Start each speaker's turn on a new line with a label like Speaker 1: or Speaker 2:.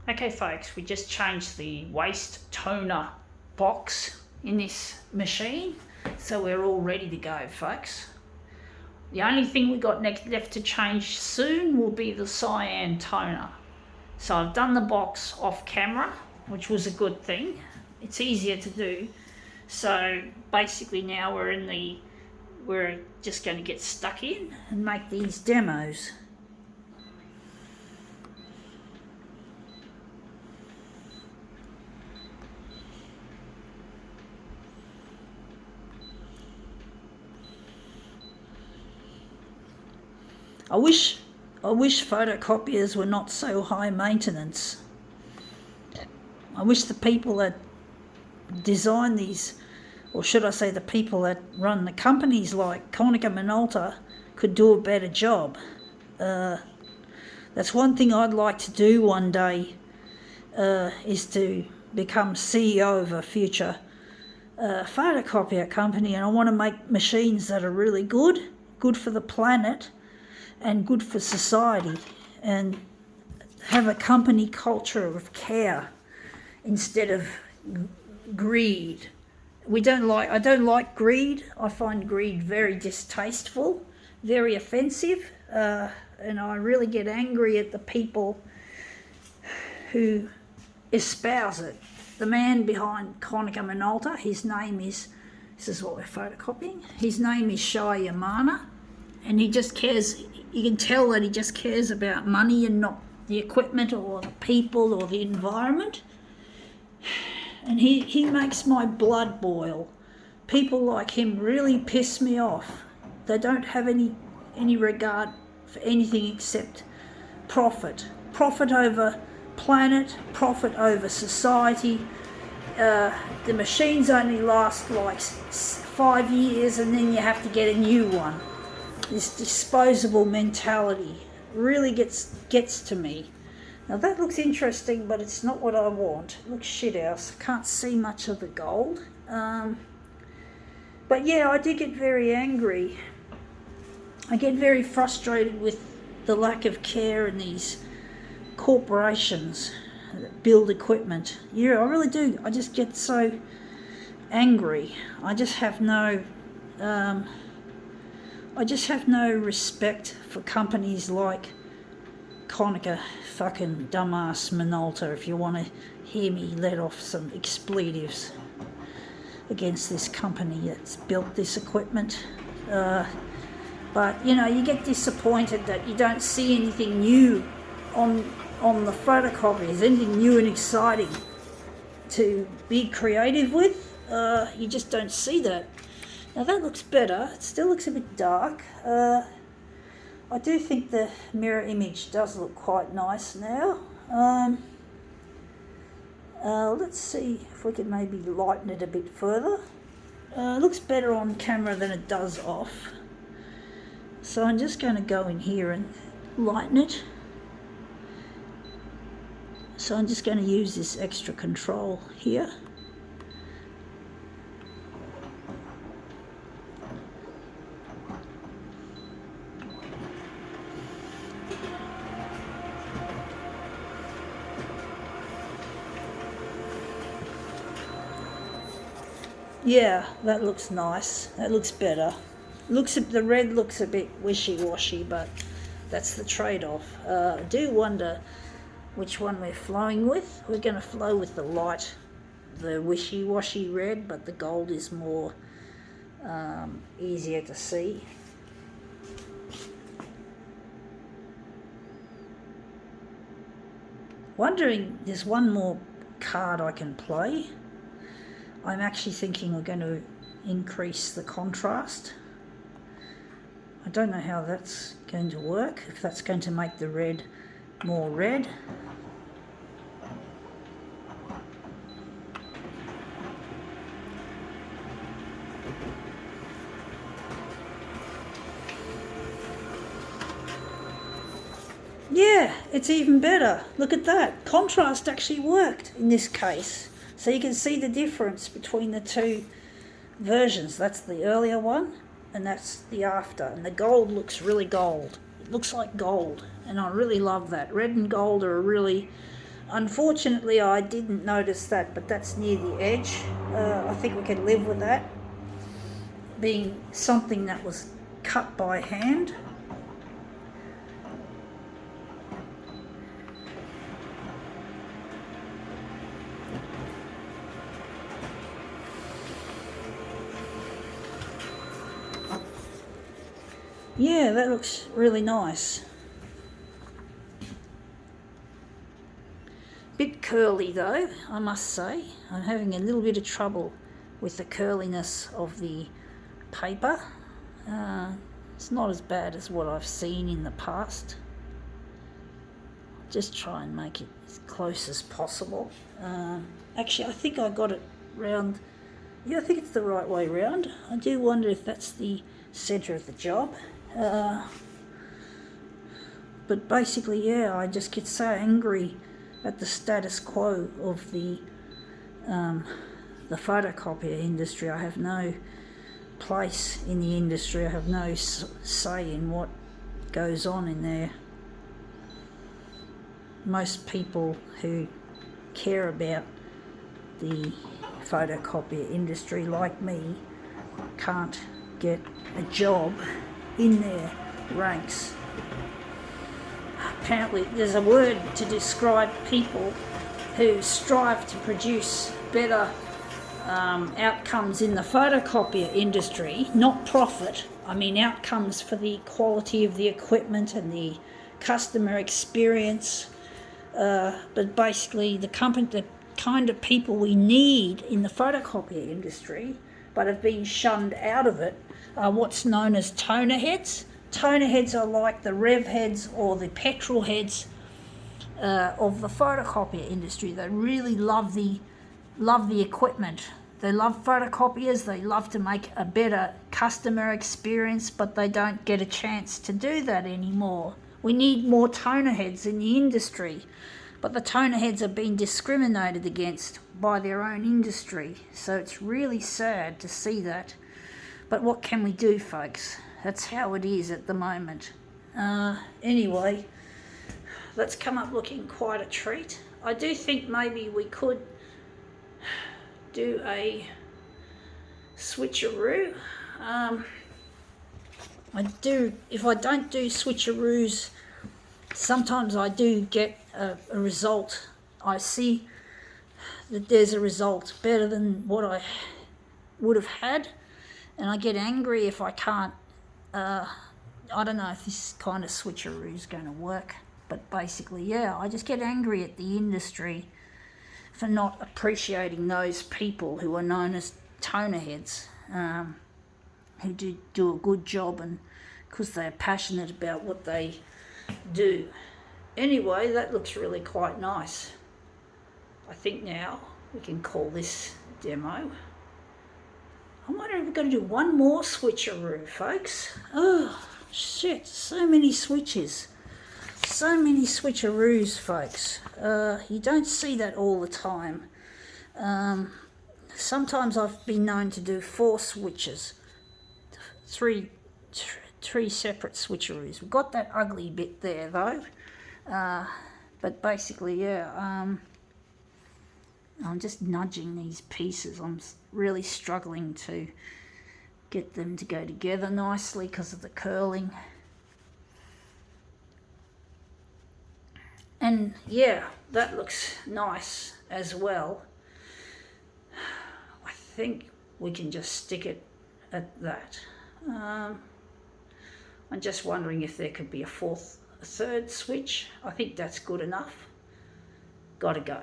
Speaker 1: Okay folks, we just changed the waste toner box in this machine, so we're all ready to go folks. The only thing we got left to change soon will be the cyan toner. So I've done the box off camera, which was a good thing. It's easier to do. So basically now we're just going to get stuck in and make these demos. I wish photocopiers were not so high maintenance. I wish the people that design these, or should I say the people that run the companies like Konica Minolta, could do a better job. That's one thing I'd like to do one day, is to become CEO of a future photocopier company, and I want to make machines that are really good for the planet and good for society, and have a company culture of care instead of greed. I don't like greed. I find greed very distasteful, very offensive, and I really get angry at the people who espouse it. The man behind Konica Minolta, his name is, this is what we're photocopying, his name is Shai Yamana, and he just cares, you can tell that he just cares about money and not the equipment or the people or the environment. And he makes my blood boil. People like him really piss me off. They don't have any regard for anything except profit. Profit over planet, profit over society. The machines only last like 5 years and then you have to get a new one. This disposable mentality really gets to me. Now that looks interesting, but it's not what I want. It looks shit house. I can't see much of the gold. But yeah, I do get very angry. I get very frustrated with the lack of care in these corporations that build equipment. Yeah, I really do. I just get so angry. I just have no respect for companies like Konica fucking dumbass Minolta, if you want to hear me let off some expletives against this company that's built this equipment. But you know, you get disappointed that you don't see anything new on the photocopiers, anything new and exciting to be creative with. You just don't see that. Now that looks better. It still looks a bit dark. I do think the mirror image does look quite nice now. Let's see if we can maybe lighten it a bit further. It looks better on camera than it does off. So I'm just going to go in here and lighten it. So I'm just going to use this extra control here. Yeah, that looks nice. That looks better. The red looks a bit wishy-washy, but that's the trade-off. I do wonder which one we're flowing with. We're going to flow with the light, the wishy-washy red, but the gold is more easier to see. Wondering, there's one more card I can play. I'm actually thinking we're going to increase the contrast. I don't know how that's going to work, if that's going to make the red more red. Yeah, it's even better. Look at that. Contrast actually worked in this case. So you can see the difference between the two versions. That's the earlier one and that's the after. And the gold looks really gold. It looks like gold and I really love that. Red and gold are a really Unfortunately, I didn't notice that, but that's near the edge. I think we can live with that being something that was cut by hand. Yeah, that looks really nice. Bit curly though, I must say. I'm having a little bit of trouble with the curliness of the paper. It's not as bad as what I've seen in the past. Just try and make it as close as possible. Actually, I think I got it round. Yeah, I think it's the right way round. I do wonder if that's the centre of the job. But basically, yeah, I just get so angry at the status quo of the photocopier industry. I have no place in the industry. I have no say in what goes on in there. Most people who care about the photocopier industry, like me, can't get a job in their ranks. Apparently there's a word to describe people who strive to produce better outcomes in the photocopier industry, not profit. I mean outcomes for the quality of the equipment and the customer experience. But basically the kind of people we need in the photocopier industry, but have been shunned out of it, are what's known as toner heads. Toner heads are like the rev heads or the petrol heads of the photocopier industry. They really love the equipment. They love photocopiers. They love to make a better customer experience, but they don't get a chance to do that anymore. We need more toner heads in the industry, but the toner heads are being discriminated against by their own industry. So it's really sad to see that. But what can we do, folks? That's how it is at the moment. Anyway, that's come up looking quite a treat. I do think maybe we could do a switcheroo. If I don't do switcheroos, sometimes I do get a result. I see that there's a result better than what I would have had, and I get angry if I can't. I don't know if this kind of switcheroo is going to work, but basically, yeah, I just get angry at the industry for not appreciating those people who are known as toner heads, who do a good job, and because they're passionate about what they do. Anyway, that looks really quite nice. I think now we can call this demo. I wonder if we're going to do one more switcheroo, folks. Oh, shit, so many switches. So many switcheroos, folks. You don't see that all the time. Sometimes I've been known to do 4 switches. Three separate switcheroos. We've got that ugly bit there, though. But basically, yeah, I'm just nudging these pieces. I'm really struggling to get them to go together nicely because of the curling. And yeah, that looks nice as well. I think we can just stick it at that. I'm just wondering if there could be a third switch. I think that's good enough. Gotta go.